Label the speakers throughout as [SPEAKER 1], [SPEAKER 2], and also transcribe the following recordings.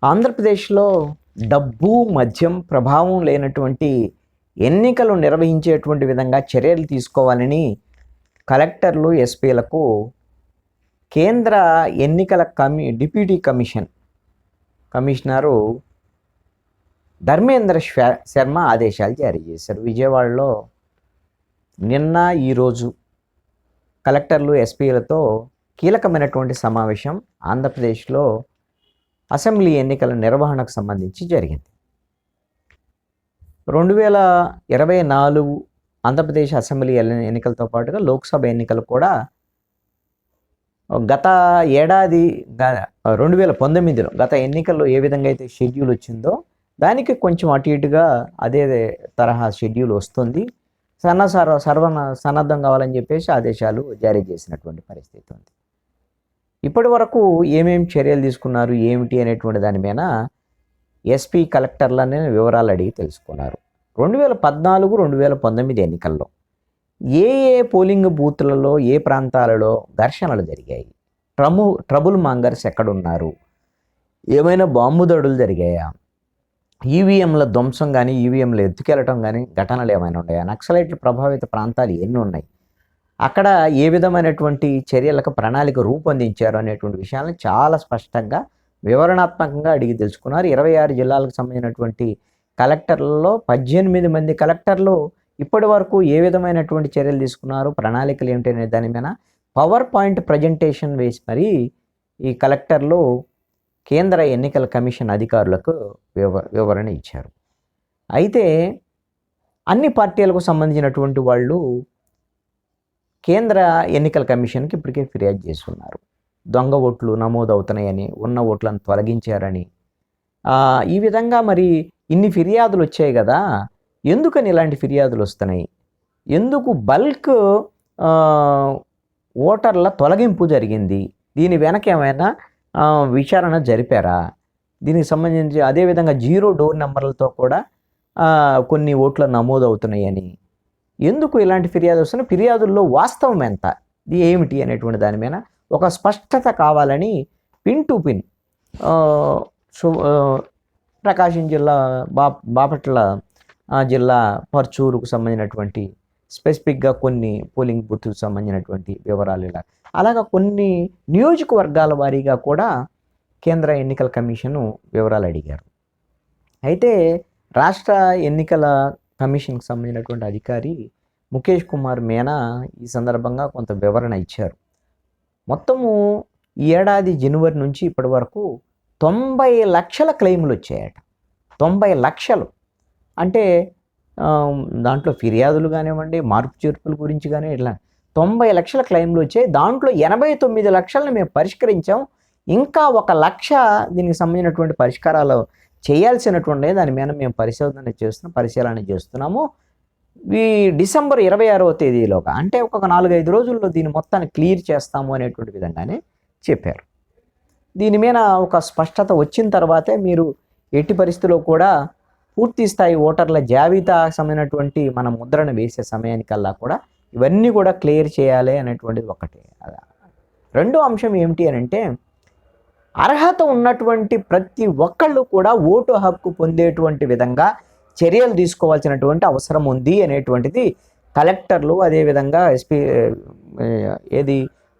[SPEAKER 1] ఆంధ్రప్రదేశ్లో డబ్బు, మద్యం ప్రభావం లేనటువంటి ఎన్నికలు నిర్వహించేటువంటి విధంగా చర్యలు తీసుకోవాలని కలెక్టర్లు, ఎస్పీలకు కేంద్ర ఎన్నికల డిప్యూటీ కమిషనరు ధర్మేంద్ర శర్మ ఆదేశాలు జారీ చేశారు. విజయవాడలో నిన్న, ఈరోజు కలెక్టర్లు, ఎస్పీలతో కీలకమైనటువంటి సమావేశం ఆంధ్రప్రదేశ్లో అసెంబ్లీ ఎన్నికల నిర్వహణకు సంబంధించి జరిగింది. 2024 ఆంధ్రప్రదేశ్ అసెంబ్లీ ఎన్నికలతో పాటుగా లోక్సభ ఎన్నికలు కూడా గత ఏడాది 2019లో గత ఎన్నికల్లో ఏ విధంగా అయితే షెడ్యూల్ వచ్చిందో దానికి కొంచెం అటు ఇటుగా అదే తరహా షెడ్యూల్ వస్తుంది. సన్నద్ధం కావాలని చెప్పేసి ఆదేశాలు జారీ చేసినటువంటి పరిస్థితి ఉంది. ఇప్పటి వరకు ఏమేమి చర్యలు తీసుకున్నారు, ఏమిటి అనేటువంటి దాని మీద ఎస్పీ కలెక్టర్లనే వివరాలు అడిగి తెలుసుకున్నారు. 2014, 2019 ఎన్నికల్లో ఏ పోలింగ్ బూత్లలో, ఏ ప్రాంతాలలో ఘర్షణలు జరిగాయి, ట్రబుల్ మాంగర్స్ ఎక్కడున్నారు, ఏమైనా బాంబు దాడులు జరిగాయా, ఈవీఎంల ధ్వంసం కానీ, ఈవీఎంలు ఎత్తుకెళ్ళటం కానీ ఘటనలు ఏమైనా ఉన్నాయా, నక్సలైట్ల ప్రభావిత ప్రాంతాలు ఎన్ని ఉన్నాయి, అక్కడ ఏ విధమైనటువంటి చర్యలకు ప్రణాళిక రూపొందించారు అనేటువంటి విషయాలను చాలా స్పష్టంగా వివరణాత్మకంగా అడిగి తెలుసుకున్నారు. 26 జిల్లాలకు సంబంధించినటువంటి కలెక్టర్లలో 18 మంది కలెక్టర్లు ఇప్పటి వరకు ఏ విధమైనటువంటి చర్యలు తీసుకున్నారు, ప్రణాళికలు ఏమిటి అనే దాని మీద పవర్ పాయింట్ ప్రజెంటేషన్ వేసి మరి ఈ కలెక్టర్లు కేంద్ర ఎన్నికల కమిషన్ అధికారులకు వివరణ ఇచ్చారు. అయితే అన్ని పార్టీలకు సంబంధించినటువంటి వాళ్ళు కేంద్ర ఎన్నికల కమిషన్కి ఇప్పటికే ఫిర్యాదు చేస్తున్నారు. దొంగ ఓట్లు నమోదవుతున్నాయని, ఉన్న ఓట్లను తొలగించారని. ఈ విధంగా మరి ఇన్ని ఫిర్యాదులు వచ్చాయి కదా, ఎందుకని ఇలాంటి ఫిర్యాదులు వస్తున్నాయి, ఎందుకు బల్క్ ఓటర్ల తొలగింపు జరిగింది, దీని వెనక ఏమైనా విచారణ జరిపారా, దీనికి సంబంధించి అదేవిధంగా 0 డోర్ నెంబర్లతో కూడా కొన్ని ఓట్లు నమోదవుతున్నాయని, ఎందుకు ఇలాంటి ఫిర్యాదు వస్తున్నాయి, ఫిర్యాదుల్లో వాస్తవం ఎంత, ఇది ఏమిటి అనేటువంటి దాని మీద ఒక స్పష్టత కావాలని పిన్ టు పిన్ ప్రకాశం జిల్లా, బాపట్ల జిల్లా పర్చూరుకు సంబంధించినటువంటి స్పెసిఫిక్గా కొన్ని పోలింగ్ బూత్కు సంబంధించినటువంటి వివరాలు ఇలా అలాగా కొన్ని నియోజకవర్గాల వారీగా కూడా కేంద్ర ఎన్నికల కమిషను వివరాలు అడిగారు. అయితే రాష్ట్ర ఎన్నికల కమిషన్కి సంబంధించినటువంటి అధికారి ముఖేష్ కుమార్ మీనా ఈ సందర్భంగా కొంత వివరణ ఇచ్చారు. మొత్తము ఈ ఏడాది జనవరి నుంచి ఇప్పటి వరకు 90 లక్షల క్లెయిములు వచ్చాయట. 90 లక్షలు అంటే దాంట్లో ఫిర్యాదులు కానివ్వండి, మార్పు చేర్పుల గురించి కానీ ఇట్లా 90 లక్షల క్లెయిములు వచ్చాయి. దాంట్లో 89 లక్షలను మేము పరిష్కరించాం. ఇంకా 1 లక్ష దీనికి సంబంధించినటువంటి పరిష్కారాలు చేయాల్సినటువంటి దాని మీద మేము పరిశీలన చేస్తున్నాము. ఈ డిసెంబర్ 26వ తేదీలోగా, అంటే ఒక 4-5 రోజుల్లో దీని మొత్తాన్ని క్లియర్ చేస్తాము అనేటువంటి విధంగానే చెప్పారు. దీని మీద ఒక స్పష్టత వచ్చిన తర్వాతే మీరు ఎట్టి పరిస్థితుల్లో కూడా పూర్తి స్థాయి ఓటర్ల జాబితా సంబంధించినటువంటి మన ముద్రను వేసే సమయానికల్లా కూడా ఇవన్నీ కూడా క్లియర్ చేయాలి అనేటువంటిది ఒకటి. రెండో అంశం ఏమిటి అని అంటే, అర్హత ఉన్నటువంటి ప్రతి ఒక్కళ్ళు కూడా ఓటు హక్కు పొందేటువంటి విధంగా చర్యలు తీసుకోవాల్సినటువంటి అవసరం ఉంది అనేటువంటిది కలెక్టర్లు, అదేవిధంగా ఎస్పీ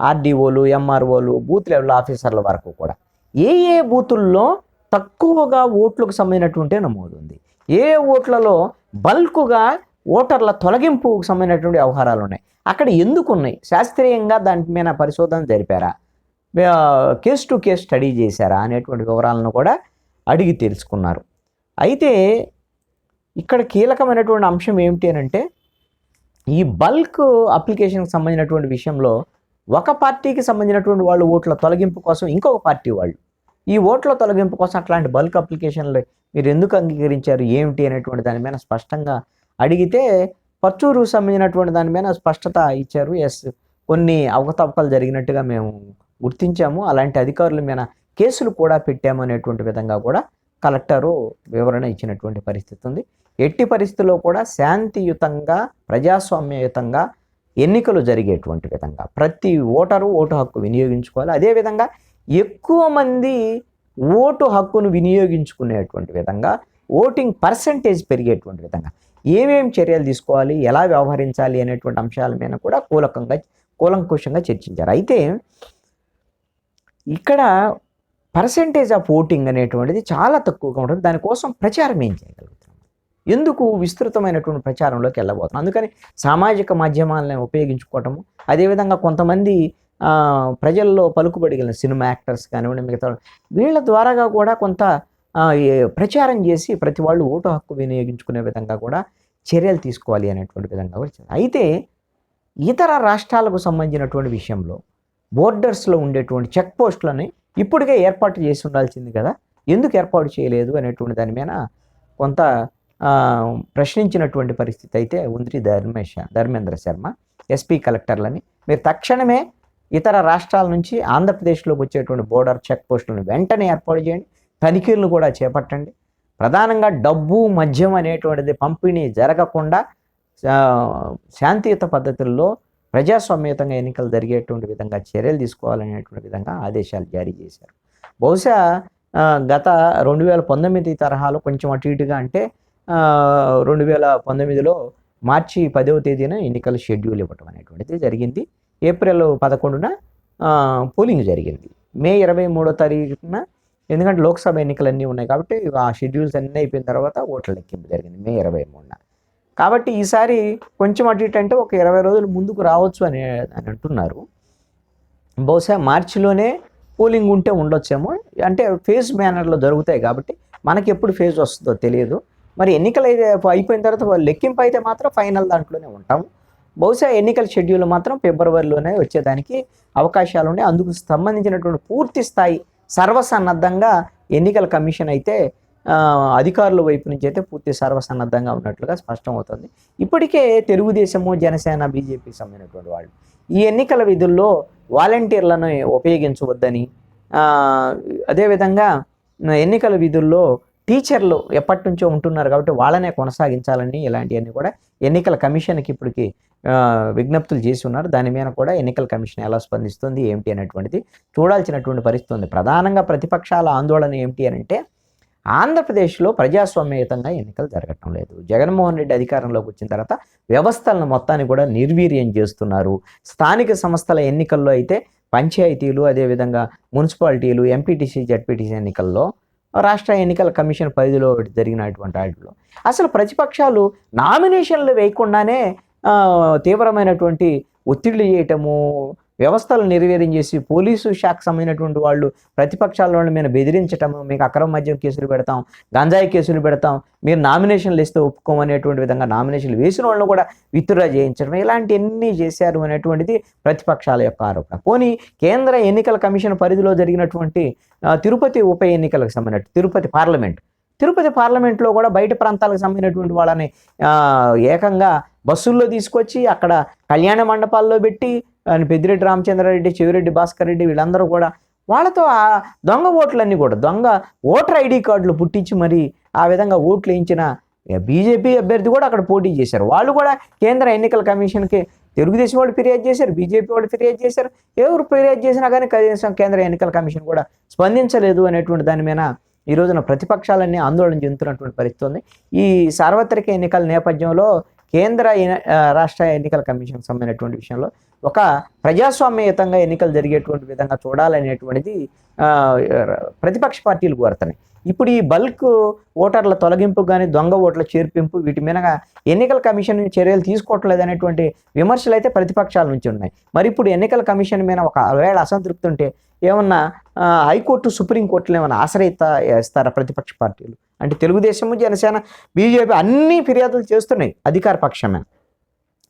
[SPEAKER 1] ఆర్డీఓలు, ఎంఆర్ఓలు, బూత్ లెవెల్ ఆఫీసర్ల వరకు కూడా ఏ బూతుల్లో తక్కువగా ఓట్లకు సంబంధించినటువంటి నమోదు ఉంది, ఏ ఓట్లలో బల్క్గా ఓటర్ల తొలగింపుకు సంబంధించినటువంటి వ్యవహారాలు ఉన్నాయి, అక్కడ ఎందుకు ఉన్నాయి, శాస్త్రీయంగా దాని మీద పరిశోధన జరిపారా, కేస్ టు కేస్ స్టడీ చేశారా అనేటువంటి వివరాలను కూడా అడిగి తెలుసుకున్నారు. అయితే ఇక్కడ కీలకమైనటువంటి అంశం ఏమిటి అని అంటే, ఈ బల్క్ అప్లికేషన్కి సంబంధించినటువంటి విషయంలో ఒక పార్టీకి సంబంధించినటువంటి వాళ్ళు ఓట్ల తొలగింపు కోసం ఇంకొక పార్టీ వాళ్ళు ఈ ఓట్ల తొలగింపు కోసం అట్లాంటి బల్క్ అప్లికేషన్లు మీరు ఎందుకు అంగీకరించారు, ఏమిటి అనేటువంటి దాని మీద స్పష్టంగా అడిగితే పర్చూరుకు సంబంధించినటువంటి దాని మీద స్పష్టత ఇచ్చారు. కొన్ని అవకతవకలు జరిగినట్టుగా మేము గుర్తించాము, అలాంటి అధికారుల మీద కేసులు కూడా పెట్టాము అనేటువంటి విధంగా కూడా కలెక్టరు వివరణ ఇచ్చినటువంటి పరిస్థితి ఉంది. ఎట్టి పరిస్థితుల్లో కూడా శాంతియుతంగా, ప్రజాస్వామ్యయుతంగా ఎన్నికలు జరిగేటువంటి విధంగా ప్రతి ఓటరు ఓటు హక్కు వినియోగించుకోవాలి. అదేవిధంగా ఎక్కువ మంది ఓటు హక్కును వినియోగించుకునేటువంటి విధంగా, ఓటింగ్ పర్సంటేజ్ పెరిగేటువంటి విధంగా ఏమేం చర్యలు తీసుకోవాలి, ఎలా వ్యవహరించాలి అనేటువంటి అంశాల మీద కూడా కూలంకుషంగా చర్చించారు. అయితే ఇక్కడ పర్సంటేజ్ ఆఫ్ ఓటింగ్ అనేటువంటిది చాలా తక్కువగా ఉంటుంది. దానికోసం ప్రచారం ఏం చేయగలుగుతున్నాం, ఎందుకు విస్తృతమైనటువంటి ప్రచారంలోకి వెళ్ళబోతున్నాం. అందుకని సామాజిక మాధ్యమాలను ఉపయోగించుకోవటము, అదేవిధంగా కొంతమంది ప్రజల్లో పలుకుబడి కలిగిన సినిమా యాక్టర్స్ కానివ్వండి, మిగతా వీళ్ళ ద్వారాగా కూడా కొంత ప్రచారం చేసి ప్రతి వాళ్ళు ఓటు హక్కు వినియోగించుకునే విధంగా కూడా చర్యలు తీసుకోవాలి అనేటువంటి విధంగా కూడా. అయితే ఇతర రాష్ట్రాలకు సంబంధించినటువంటి విషయంలో బోర్డర్స్లో ఉండేటువంటి చెక్ పోస్టులని ఇప్పటికే ఏర్పాటు చేసి ఉండాల్సింది కదా, ఎందుకు ఏర్పాటు చేయలేదు అనేటువంటి దాని మీద కొంత ప్రశ్నించినటువంటి పరిస్థితి అయితే ఉంది. ధర్మేంద్ర శర్మ ఎస్పీ కలెక్టర్లని, మీరు తక్షణమే ఇతర రాష్ట్రాల నుంచి ఆంధ్రప్రదేశ్లోకి వచ్చేటువంటి బోర్డర్ చెక్ పోస్టులను వెంటనే ఏర్పాటు చేయండి, తనిఖీలను కూడా చేపట్టండి. ప్రధానంగా డబ్బు మద్యం అనేటువంటిది పంపిణీ జరగకుండా శాంతియుత పద్ధతుల్లో ప్రజాస్వామ్యతంగా ఎన్నికలు జరిగేటువంటి విధంగా చర్యలు తీసుకోవాలనేటువంటి విధంగా ఆదేశాలు జారీ చేశారు. బహుశా గత 2019 తరహాలో కొంచెం అటు ఇటుగా, అంటే 2019లో మార్చి 10వ తేదీన ఎన్నికల షెడ్యూల్ ఇవ్వటం అనేటువంటిది జరిగింది. ఏప్రిల్ 11న పోలింగ్ జరిగింది. మే 23వ తారీఖున, ఎందుకంటే లోక్సభ ఎన్నికలన్నీ ఉన్నాయి కాబట్టి ఆ షెడ్యూల్స్ అన్నీ అయిపోయిన తర్వాత ఓట్ల లెక్కింపు జరిగింది మే 23న. కాబట్టి ఈసారి కొంచెం అటు ఇటు అంటే ఒక 20 రోజులు ముందుకు రావచ్చు అని అంటున్నారు. బహుశా మార్చిలోనే పోలింగ్ ఉంటే ఉండొచ్చేమో, అంటే ఫేజ్ మేనర్లో జరుగుతాయి కాబట్టి మనకి ఎప్పుడు ఫేజ్ వస్తుందో తెలియదు. మరి ఎన్నికలు అయితే అయిపోయిన తర్వాత లెక్కింపు అయితే మాత్రం ఫైనల్ దాంట్లోనే ఉంటాము. బహుశా ఎన్నికల షెడ్యూల్ మాత్రం ఫిబ్రవరిలోనే వచ్చేదానికి అవకాశాలు ఉన్నాయి. అందుకు సంబంధించినటువంటి పూర్తి స్థాయి సర్వసన్నద్ధంగా ఎన్నికల కమిషన్ అయితే అధికారుల వైపు నుంచి అయితే పూర్తి సర్వసన్నద్ధంగా ఉన్నట్లుగా స్పష్టమవుతుంది. ఇప్పటికే తెలుగుదేశము, జనసేన, బీజేపీకి సంబంధించినటువంటి వాళ్ళు ఈ ఎన్నికల విధుల్లో వాలంటీర్లను ఉపయోగించవద్దని, అదేవిధంగా ఎన్నికల విధుల్లో టీచర్లు ఎప్పటి నుంచో ఉంటున్నారు కాబట్టి వాళ్ళనే కొనసాగించాలని, ఇలాంటివన్నీ కూడా ఎన్నికల కమిషన్కి ఇప్పటికి విజ్ఞప్తులు చేసి ఉన్నారు. దాని మీద కూడా ఎన్నికల కమిషన్ ఎలా స్పందిస్తుంది ఏమిటి అనేటువంటిది చూడాల్సినటువంటి పరిస్థితి ఉంది. ప్రధానంగా ప్రతిపక్షాల ఆందోళన ఏమిటి అని అంటే, ఆంధ్రప్రదేశ్లో ప్రజాస్వామ్యయుతంగా ఎన్నికలు జరగటం లేదు. జగన్మోహన్ రెడ్డి అధికారంలోకి వచ్చిన తర్వాత వ్యవస్థలను మొత్తాన్ని కూడా నిర్వీర్యం చేస్తున్నారు. స్థానిక సంస్థల ఎన్నికల్లో అయితే పంచాయతీలు, అదేవిధంగా మున్సిపాలిటీలు, ఎంపీటీసీ, జడ్పీటీసీ ఎన్నికల్లో రాష్ట్ర ఎన్నికల కమిషన్ పరిధిలో జరిగినటువంటి వాటిలో అసలు ప్రతిపక్షాలు నామినేషన్లు వేయకుండానే తీవ్రమైనటువంటి ఒత్తిళ్లు చేయటము, వ్యవస్థలు నిర్వీర్యం చేసి పోలీసు శాఖ సంబంధించినటువంటి వాళ్ళు ప్రతిపక్షాల మీద బెదిరించటము, మీకు అక్రమ మద్యం కేసులు పెడతాం, గంజాయి కేసులు పెడతాం, మీరు నామినేషన్లు ఇస్తే ఒప్పుకోమనేటువంటి విధంగా నామినేషన్లు వేసిన వాళ్ళని కూడా విత్డ్రా చేయించడం, ఇలాంటివన్నీ చేశారు అనేటువంటిది ప్రతిపక్షాల యొక్క ఆరోపణ. పోనీ కేంద్ర ఎన్నికల కమిషన్ పరిధిలో జరిగినటువంటి తిరుపతి ఉప ఎన్నికలకు సంబంధించిన తిరుపతి పార్లమెంట్లో కూడా బయట ప్రాంతాలకు సంబంధించినటువంటి వాళ్ళని ఏకంగా బస్సుల్లో తీసుకొచ్చి అక్కడ కళ్యాణ మండపాల్లో పెట్టి పెద్దిరెడ్డి రామచంద్రారెడ్డి, చెవిరెడ్డి భాస్కర్ రెడ్డి వీళ్ళందరూ కూడా వాళ్ళతో ఆ దొంగ ఓట్లన్నీ కూడా దొంగ ఓటర్ ఐడి కార్డులు పుట్టించి మరి ఆ విధంగా ఓట్లు వేయించిన బీజేపీ అభ్యర్థి కూడా అక్కడ పోటీ చేశారు. వాళ్ళు కూడా కేంద్ర ఎన్నికల కమిషన్కి తెలుగుదేశం వాళ్ళు ఫిర్యాదు చేశారు, బీజేపీ వాళ్ళు ఫిర్యాదు చేశారు. ఎవరు ఫిర్యాదు చేసినా కానీ కనీసం కేంద్ర ఎన్నికల కమిషన్ కూడా స్పందించలేదు అనేటువంటి దాని మీద ఈ రోజున ప్రతిపక్షాలన్నీ ఆందోళన చెందుతున్నటువంటి పరిస్థితి ఉంది. ఈ సార్వత్రిక ఎన్నికల నేపథ్యంలో కేంద్ర రాష్ట్ర ఎన్నికల కమిషన్ సంబంధించినటువంటి విషయంలో ఒక ప్రజాస్వామ్యయుతంగా ఎన్నికలు జరిగేటువంటి విధంగా చూడాలనేటువంటిది ప్రతిపక్ష పార్టీలు కోరుతున్నాయి. ఇప్పుడు ఈ బల్క్ ఓటర్ల తొలగింపు కానీ దొంగ ఓట్ల చేర్పింపు వీటి మీద ఎన్నికల కమిషన్ చర్యలు తీసుకోవట్లేదు అనేటువంటి విమర్శలు అయితే ప్రతిపక్షాల నుంచి ఉన్నాయి. మరి ఇప్పుడు ఎన్నికల కమిషన్ మీద ఒకవేళ అసంతృప్తి ఉంటే ఏమన్నా హైకోర్టు, సుప్రీంకోర్టులు ఏమైనా ఆశ్రయిస్తారా ప్రతిపక్ష పార్టీలు? అంటే తెలుగుదేశము, జనసేన, బీజేపీ అన్ని ఫిర్యాదులు చేస్తున్నాయి అధికార పక్షమే.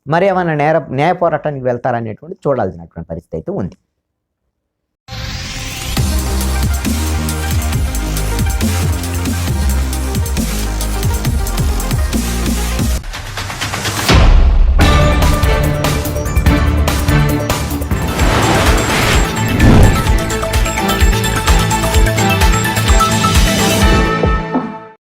[SPEAKER 1] మరి ఏమైనా న్యాయ పోరాటానికి వెళ్తారనేటువంటి చూడాల్సినటువంటి పరిస్థితి అయితే ఉంది.